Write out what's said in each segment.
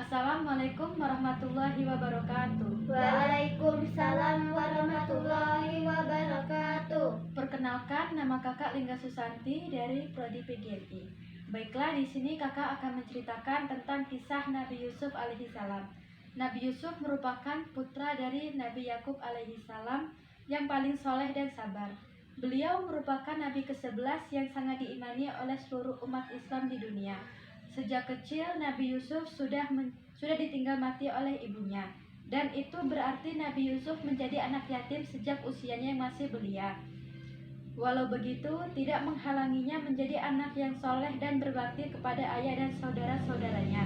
Assalamualaikum warahmatullahi wabarakatuh. Waalaikumsalam warahmatullahi wabarakatuh. Perkenalkan, nama kakak Lingga Susanti dari Prodi PGRI. Baiklah, di sini kakak akan menceritakan tentang kisah Nabi Yusuf alaihissalam. Nabi Yusuf merupakan putra dari Nabi Yakub alaihissalam yang paling soleh dan sabar. Beliau merupakan Nabi ke-11 yang sangat diimani oleh seluruh umat Islam di dunia. Sejak kecil Nabi Yusuf sudah ditinggal mati oleh ibunya, dan itu berarti Nabi Yusuf menjadi anak yatim sejak usianya yang masih belia. Walau begitu, tidak menghalanginya menjadi anak yang soleh dan berbakti kepada ayah dan saudara-saudaranya.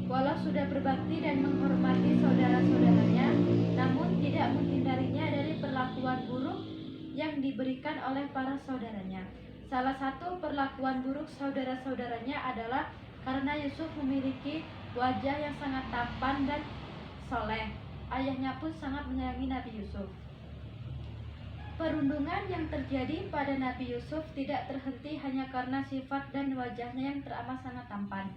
Walau sudah berbakti dan menghormati saudara-saudaranya, namun tidak menghindarinya dari perlakuan buruk yang diberikan oleh para saudaranya. Salah satu perlakuan buruk saudara-saudaranya adalah karena Yusuf memiliki wajah yang sangat tampan dan soleh. Ayahnya pun sangat menyayangi Nabi Yusuf. Perundungan yang terjadi pada Nabi Yusuf tidak terhenti hanya karena sifat dan wajahnya yang teramat sangat tampan.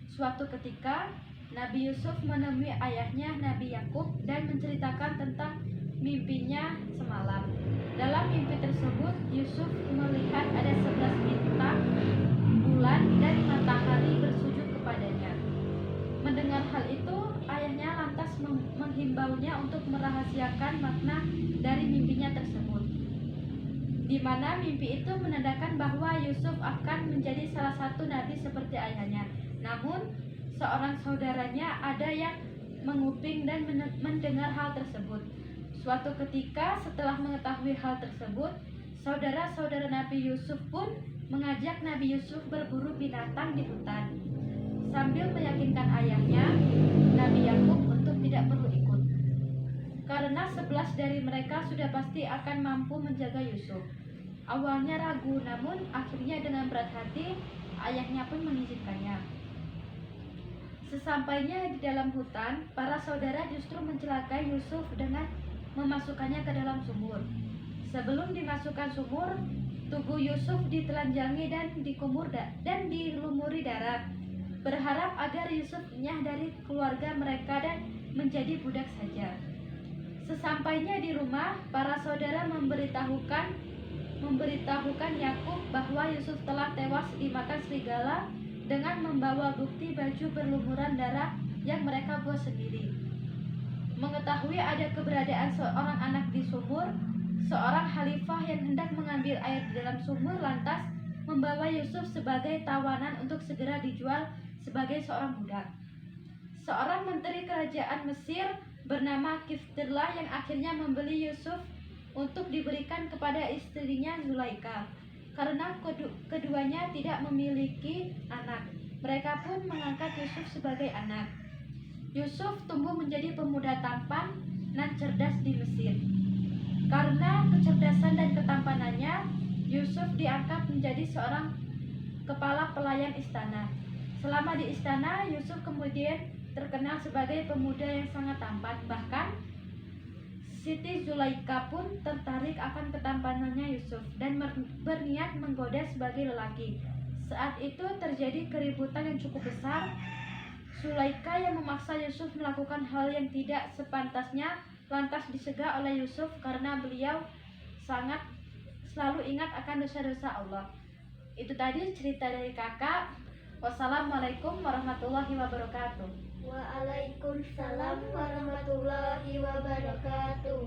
Suatu ketika, Nabi Yusuf menemui ayahnya Nabi Yakub dan menceritakan tentang mimpinya semalam. Dalam mimpi tersebut, Yusuf melihat ada 11 bintang, bulan, dan matahari bersujud kepadanya. Mendengar hal itu, ayahnya lantas menghimbaunya untuk merahasiakan makna dari mimpinya tersebut, di mana mimpi itu menandakan bahwa Yusuf akan menjadi salah satu nabi seperti ayahnya. Namun, seorang saudaranya ada yang menguping dan mendengar hal tersebut. Suatu ketika setelah mengetahui hal tersebut, saudara-saudara Nabi Yusuf pun mengajak Nabi Yusuf berburu binatang di hutan, sambil meyakinkan ayahnya, Nabi Yakub, untuk tidak perlu ikut. Karena 11 dari mereka sudah pasti akan mampu menjaga Yusuf. Awalnya ragu, namun akhirnya dengan berat hati, ayahnya pun mengizinkannya. Sesampainya di dalam hutan, para saudara justru mencelakai Yusuf dengan memasukkannya ke dalam sumur. Sebelum dimasukkan sumur, tubuh Yusuf ditelanjangi dan dilumuri darah, berharap agar Yusuf nyah dari keluarga mereka dan menjadi budak saja. Sesampainya di rumah, para saudara memberitahukan Yakub bahwa Yusuf telah tewas dimakan serigala dengan membawa bukti baju berlumuran darah yang mereka buat sendiri. Mengetahui ada keberadaan seorang anak di sumur, seorang khalifah yang hendak mengambil air di dalam sumur lantas membawa Yusuf sebagai tawanan untuk segera dijual sebagai seorang budak. Seorang menteri kerajaan Mesir bernama Kiftirlah yang akhirnya membeli Yusuf untuk diberikan kepada istrinya Zulaika. Karena keduanya tidak memiliki anak, mereka pun mengangkat Yusuf sebagai anak. Yusuf tumbuh menjadi pemuda tampan dan cerdas di Mesir. Karena kecerdasan dan ketampanannya, Yusuf diangkat menjadi seorang kepala pelayan istana. Selama di istana, Yusuf kemudian terkenal sebagai pemuda yang sangat tampan. Bahkan Siti Zulaika pun tertarik akan ketampanannya Yusuf dan berniat menggoda sebagai lelaki. Saat itu terjadi keributan yang cukup besar. Zulaika yang memaksa Yusuf melakukan hal yang tidak sepantasnya lantas disegah oleh Yusuf karena beliau sangat selalu ingat akan dosa-dosa Allah. Itu tadi cerita dari kakak. Wassalamualaikum warahmatullahi wabarakatuh. Waalaikumsalam warahmatullahi wabarakatuh.